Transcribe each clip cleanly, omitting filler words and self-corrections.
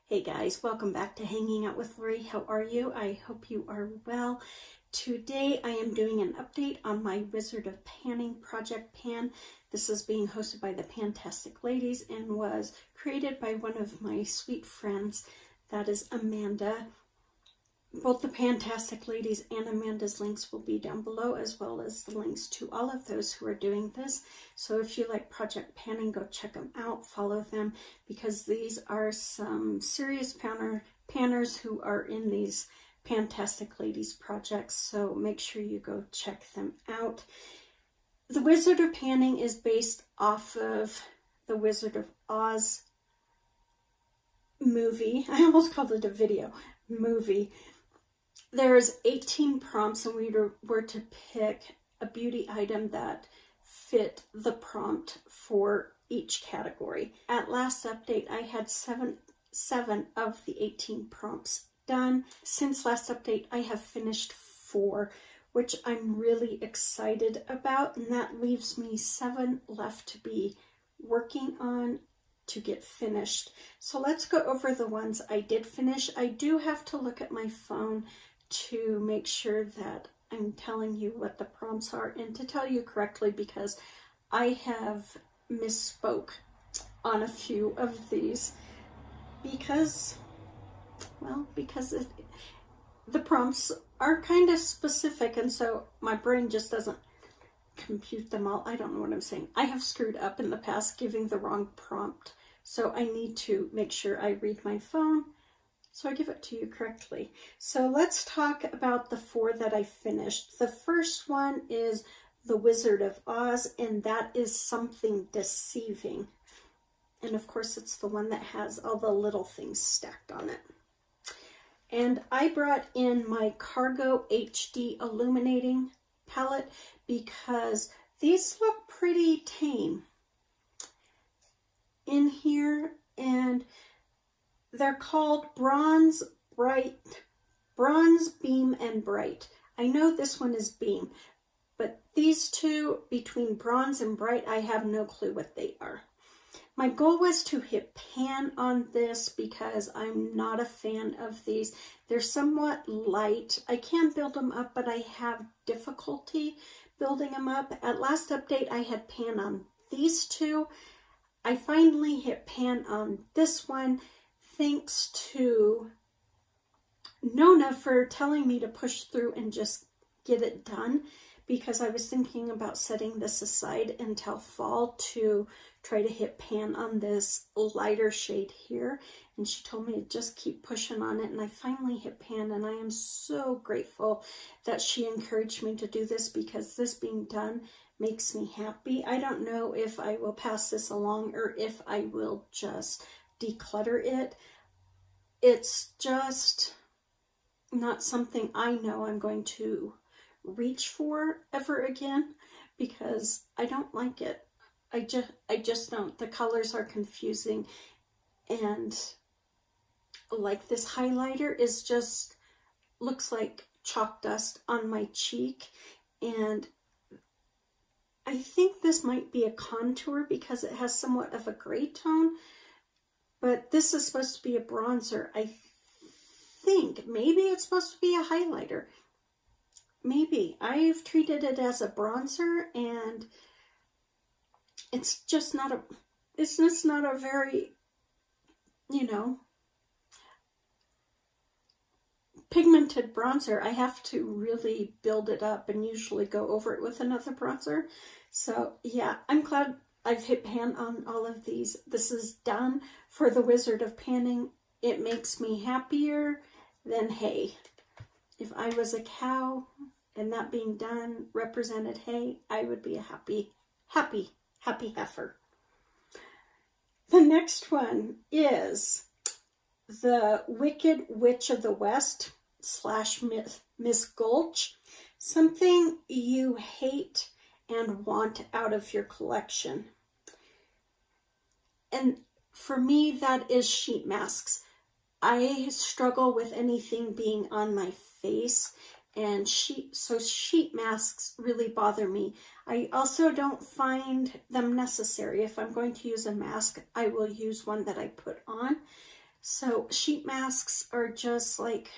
Hey guys, welcome back to Hanging Out with Lori. How are you? I hope you are well. Today I am doing an update on my Wizard of Panning Project Pan. This is being hosted by the Pantastic ladies and was created by one of my sweet friends, that is Amanda. Both the Pantastic ladies and Amanda's links will be down below, as well as the links to all of those who are doing this. So if you like Project Panning, go check them out, follow them, because these are some serious panners who are in these Pantastic ladies projects. So make sure you go check them out. The Wizard of Panning is based off of the Wizard of Oz movie. I almost called it a video movie. There's 18 prompts, and we were to pick a beauty item that fit the prompt for each category. At last update, I had seven of the 18 prompts done. Since last update, I have finished 4, which I'm really excited about, and that leaves me 7 left to be working on to get finished. So let's go over the ones I did finish. I do have to look at my phone to make sure that I'm telling you what the prompts are and to tell you correctly, because I have misspoke on a few of these because the prompts are kind of specific, and so my brain just doesn't compute them all. I don't know what I'm saying. I have screwed up in the past giving the wrong prompt, so I need to make sure I read my phone so I give it to you correctly. So let's talk about the 4 that I finished. The first one is the Wizard of Oz, and that is something deceiving. And of course, it's the one that has all the little things stacked on it. And I brought in my Cargo HD Illuminating palette because these look pretty tame in here, and they're called Bronze, Beam, and Bright. I know this one is Beam, but these two, between Bronze and Bright, I have no clue what they are. My goal was to hit pan on this because I'm not a fan of these. They're somewhat light. I can build them up, but I have difficulty building them up. At last update, I had pan on these 2. I finally hit pan on this one, thanks to Nona for telling me to push through and just get it done, because I was thinking about setting this aside until fall to try to hit pan on this lighter shade here, and she told me to just keep pushing on it, and I finally hit pan, and I am so grateful that she encouraged me to do this, because this being done makes me happy. I don't know if I will pass this along or if I will just declutter it. It's just not something I know I'm going to reach for ever again, because I don't like it. I just don't. The colors are confusing, and like this highlighter is just looks like chalk dust on my cheek, and I think this might be a contour because it has somewhat of a gray tone, but this is supposed to be a bronzer. I think maybe it's supposed to be a highlighter. Maybe. I've treated it as a bronzer, and it's just not a very, you know, pigmented bronzer. I have to really build it up and usually go over it with another bronzer. So yeah, I'm glad I've hit pan on all of these. This is done for the Wizard of Panning. It makes me happier than hay. If I was a cow and that being done represented hay, I would be a happy heifer. The next one is the Wicked Witch of the West / Miss Gulch. Something you hate and want out of your collection. And for me, that is sheet masks. I struggle with anything being on my face, and so sheet masks really bother me. I also don't find them necessary. If I'm going to use a mask, I will use one that I put on. So sheet masks are just like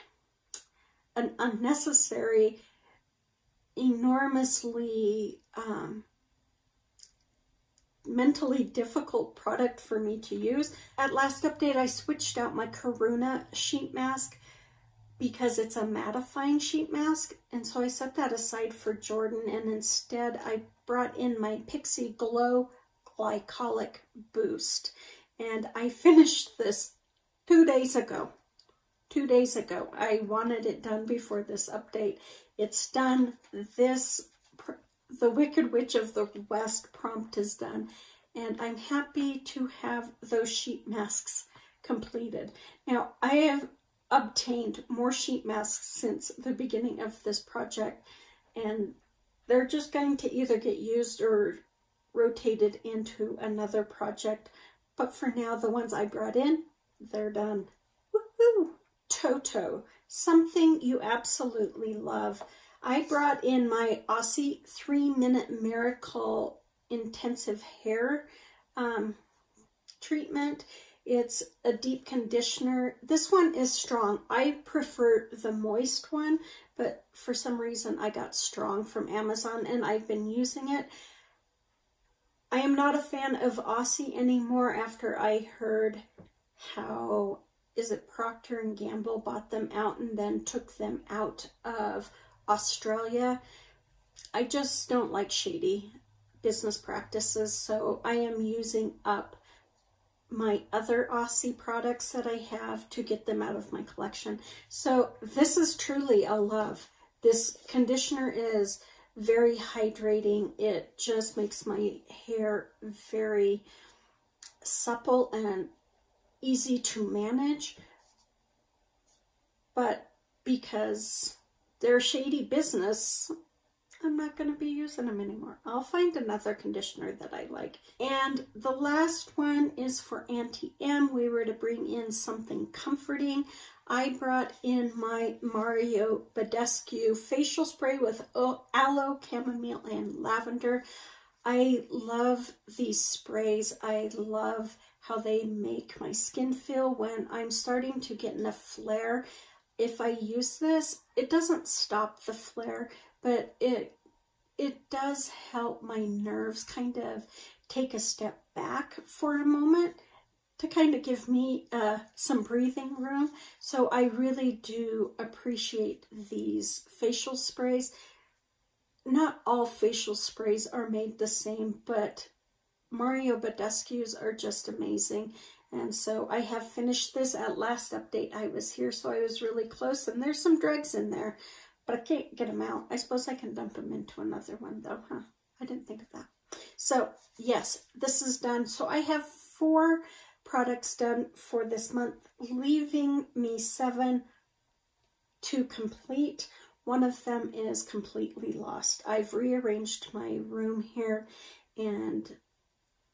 an unnecessary, enormously mentally difficult product for me to use. At last update, I switched out my Karuna sheet mask because it's a mattifying sheet mask, and so I set that aside for Jordan, and instead I brought in my Pixie Glow Glycolic Boost, and I finished this 2 days ago. 2 days ago. I wanted it done before this update. It's done. The Wicked Witch of the West prompt is done, and I'm happy to have those sheet masks completed. Now, I have obtained more sheet masks since the beginning of this project, and they're just going to either get used or rotated into another project. But for now, the ones I brought in, they're done. Woohoo! Toto, something you absolutely love. I brought in my Aussie 3-Minute Miracle Intensive Hair treatment. It's a deep conditioner. This one is strong. I prefer the moist one, but for some reason I got strong from Amazon and I've been using it. I am not a fan of Aussie anymore after I heard how, is it Procter & Gamble bought them out and then took them out of Australia. I just don't like shady business practices, so I am using up my other Aussie products that I have to get them out of my collection. So this is truly a love. This conditioner is very hydrating. It just makes my hair very supple and easy to manage. But because they're shady business, I'm not going to be using them anymore. I'll find another conditioner that I like. And the last one is for Auntie M. We were to bring in something comforting. I brought in my Mario Badescu facial spray with aloe, chamomile, and lavender. I love these sprays. I love how they make my skin feel when I'm starting to get in a flare. If I use this, it doesn't stop the flare, but it does help my nerves kind of take a step back for a moment to kind of give me some breathing room. So I really do appreciate these facial sprays. Not all facial sprays are made the same, but Mario Badescu's are just amazing. And so I have finished this. At last update I was here, so I was really close, and there's some dregs in there, but I can't get them out. I suppose I can dump them into another one though, huh? I didn't think of that. So yes, this is done. So I have 4 products done for this month, leaving me 7 to complete. One of them is completely lost. I've rearranged my room here and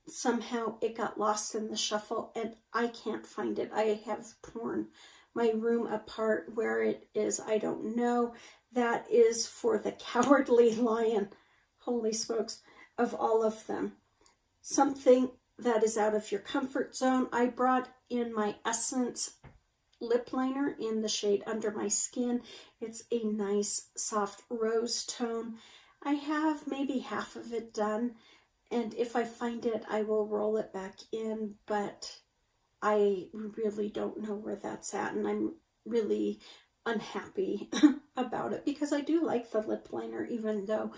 somehow it got lost in the shuffle and I can't find it. I have torn my room apart. Where it is, I don't know. That is for the Cowardly Lion, holy smokes, of all of them. Something that is out of your comfort zone. I brought in my Essence lip liner in the shade Under My Skin. It's a nice soft rose tone. I have maybe half of it done, and if I find it, I will roll it back in, but I really don't know where that's at, and I'm really unhappy about it because I do like the lip liner, even though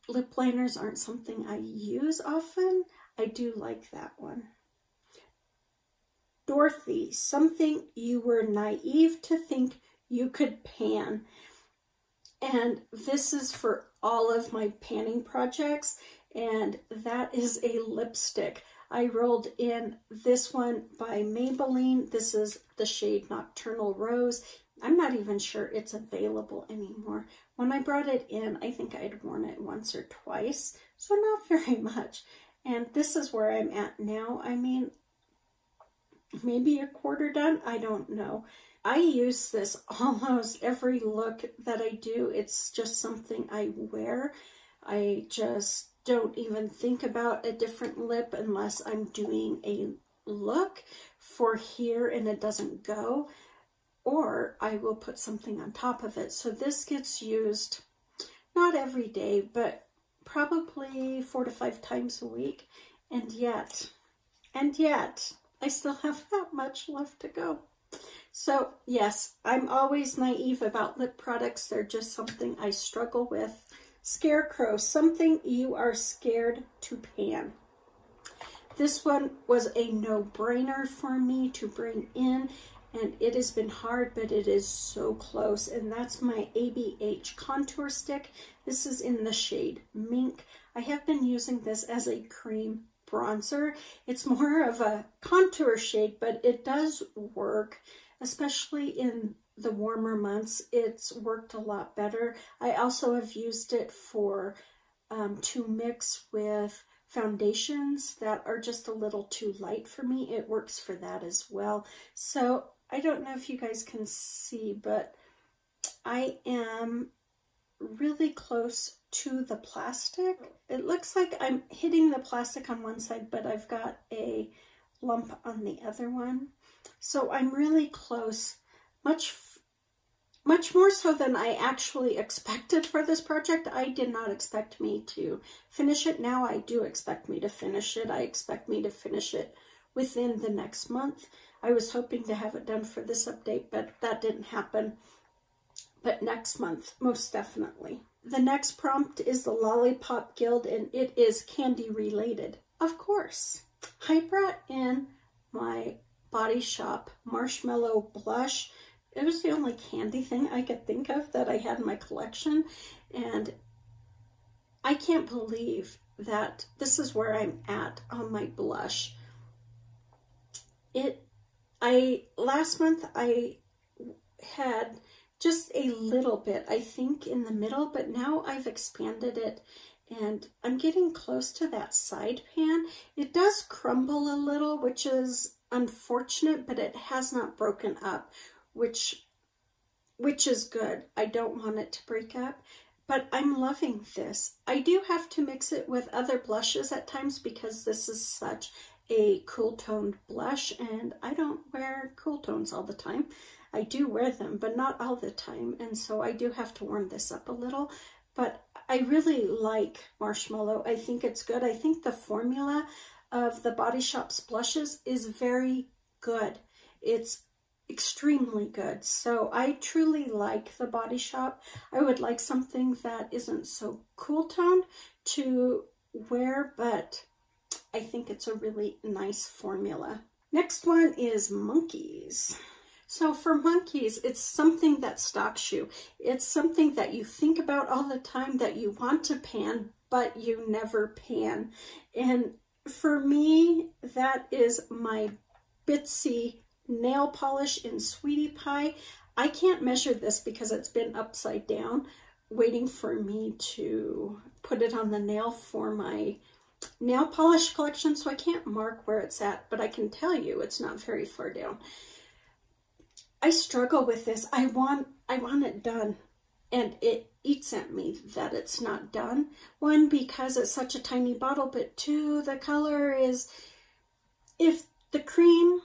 lip liners aren't something I use often. I do like that one. Dorothy, something you were naive to think you could pan. And this is for all of my panning projects, and that is a lipstick. I rolled in this one by Maybelline. This is the shade Nocturnal Rose. I'm not even sure it's available anymore. When I brought it in, I think I'd worn it once or twice, so not very much. And this is where I'm at now. I mean, maybe a quarter done, I don't know. I use this almost every look that I do. It's just something I wear. I just don't even think about a different lip unless I'm doing a look for here and it doesn't go, or I will put something on top of it. So this gets used not every day, but probably 4 to 5 times a week. And yet, I still have that much left to go. So yes, I'm always naive about lip products. They're just something I struggle with. Scarecrow, something you are scared to pan. This one was a no-brainer for me to bring in, and it has been hard, but it is so close. And that's my ABH contour stick. This is in the shade Mink. I have been using this as a cream bronzer. It's more of a contour shade, but it does work, especially in the warmer months. It's worked a lot better. I also have used it for to mix with foundations that are just a little too light for me. It works for that as well. So I don't know if you guys can see, but I am really close to the plastic. It looks like I'm hitting the plastic on one side, but I've got a lump on the other one. So I'm really close, much more so than I actually expected for this project. I did not expect me to finish it. Now I do expect me to finish it. I expect me to finish it within the next month. I was hoping to have it done for this update, but that didn't happen. But next month, most definitely. The next prompt is the Lollipop Guild, and it is candy related. Of course, I brought in my Body Shop Marshmallow Blush. It was the only candy thing I could think of that I had in my collection, and I can't believe that this is where I'm at on my blush. Last month I had just a little bit, I think, in the middle, but now I've expanded it and I'm getting close to that side pan. It does crumble a little, which is unfortunate, but it has not broken up, which is good. I don't want it to break up, but I'm loving this. I do have to mix it with other blushes at times because this is such a cool toned blush, and I don't wear cool tones all the time. I do wear them, but not all the time, and so I do have to warm this up a little. But I really like Marshmallow. I think it's good. I think the formula of the Body Shop's blushes is very good. It's extremely good. So I truly like the Body Shop. I would like something that isn't so cool toned to wear, but I think it's a really nice formula. Next one is Monkeys. So for Monkeys, it's something that stalks you. It's something that you think about all the time, that you want to pan, but you never pan. And for me, that is my Bitsy nail polish in Sweetie Pie. I can't measure this because it's been upside down, waiting for me to put it on the nail for my nail polish collection, so I can't mark where it's at, but I can tell you it's not very far down. I struggle with this. I want it done, and it eats at me that it's not done. One, because it's such a tiny bottle, but two, the color is, if the cream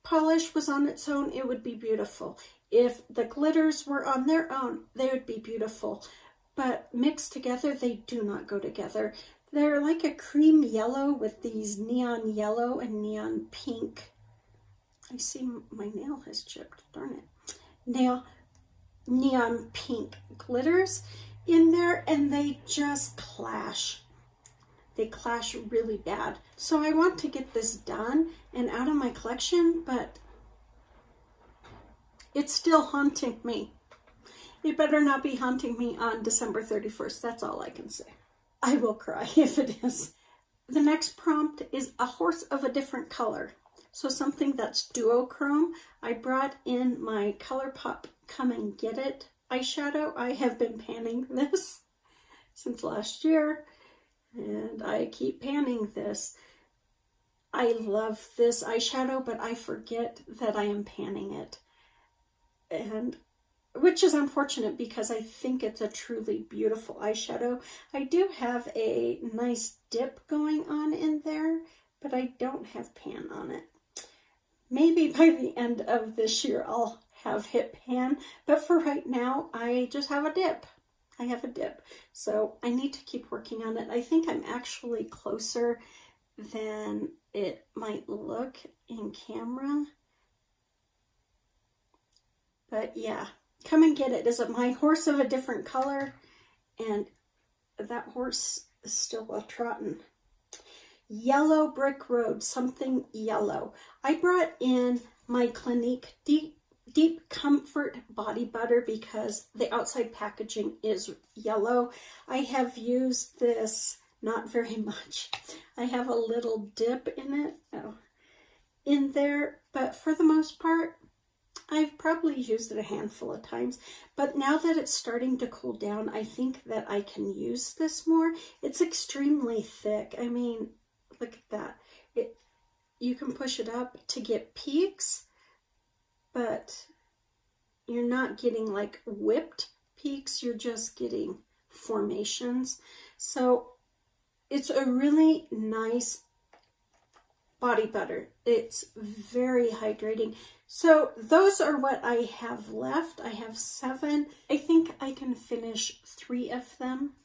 polish was on its own, it would be beautiful. If the glitters were on their own, they would be beautiful. But mixed together, they do not go together. They're like a cream yellow with these neon yellow and neon pink. I see my nail has chipped, darn it. Neon pink glitters in there, and they just clash. They clash really bad. So I want to get this done and out of my collection, but it's still haunting me. It better not be haunting me on December 31st. That's all I can say. I will cry if it is. The next prompt is a horse of a different color. So something that's duochrome. I brought in my ColourPop Come and Get It eyeshadow. I have been panning this since last year, and I keep panning this. I love this eyeshadow, but I forget that I am panning it, and which is unfortunate because I think it's a truly beautiful eyeshadow. I do have a nice dip going on in there, but I don't have pan on it. Maybe by the end of this year, I'll have hit pan, but for right now, I just have a dip. I have a dip. So I need to keep working on it. I think I'm actually closer than it might look in camera. But yeah, come and get it. Is it my horse of a different color? And that horse is still a trotting. Yellow brick road, something yellow. I brought in my Clinique Deep Comfort body butter because the outside packaging is yellow. I have used this not very much. I have a little dip in it, in there, but for the most part, I've probably used it a handful of times. But now that it's starting to cool down, I think that I can use this more. It's extremely thick. I mean, look at that. You can push it up to get peaks, but you're not getting like whipped peaks. You're just getting formations. So it's a really nice body butter. It's very hydrating. So those are what I have left. I have 7. I think I can finish 3 of them.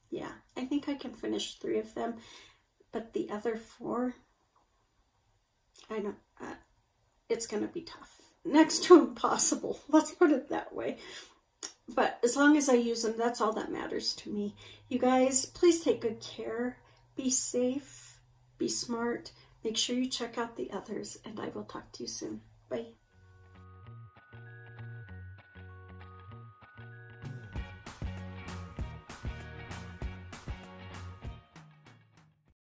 Yeah, I think I can finish 3 of them. But the other 4, I don't, it's going to be tough. Next to impossible. Let's put it that way. But as long as I use them, that's all that matters to me. You guys, please take good care. Be safe. Be smart. Make sure you check out the others. And I will talk to you soon. Bye.